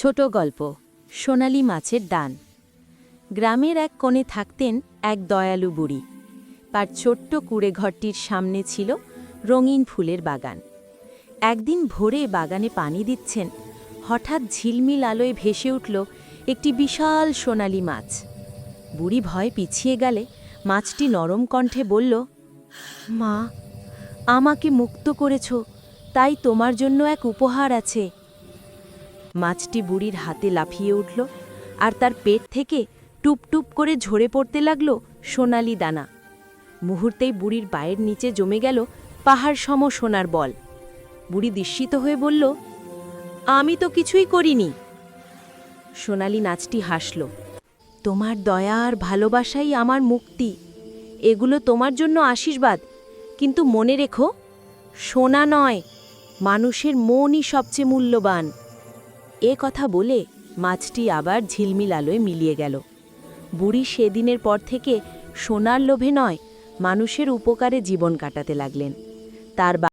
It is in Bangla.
ছোট গল্প সোনালী মাছের ডান। গ্রামের এক কোণে থাকতেন এক দয়ালু বুড়ি। তার ছোট্ট কুঁড়ে ঘরটির সামনে ছিল রঙিন ফুলের বাগান। একদিন ভোরে বাগানে পানি দিচ্ছেন, হঠাৎ ঝিলমিল আলোয় ভেসে উঠল একটি বিশাল সোনালী মাছ। বুড়ি ভয় পিছিয়ে গেলে মাছটি নরম কণ্ঠে বলল, মা, আমাকে মুক্ত করেছ, তাই তোমার জন্য এক উপহার আছে। মাছটি বুড়ির হাতে লাফিয়ে উঠল, আর তার পেট থেকে টুপ টুপ করে ঝরে পড়তে লাগল সোনালি দানা। মুহূর্তেই বুড়ির পায়ের নিচে জমে গেল পাহাড় সম সোনার বল। বুড়ি বিস্মিত হয়ে বলল, আমি তো কিছুই করিনি। সোনালি নাচটি হাসল, তোমার দয়া আর ভালোবাসাই আমার মুক্তি। এগুলো তোমার জন্য আশীর্বাদ, কিন্তু মনে রেখো, সোনা নয়, মানুষের মনই সবচেয়ে মূল্যবান। এ কথা বলে মাছটি আবার ঝিলমিল আলোয় মিলিয়ে গেল। বুড়ি সেদিনের পর থেকে সোনার লোভে নয়, মানুষের উপকারে জীবন কাটাতে লাগলেন। তার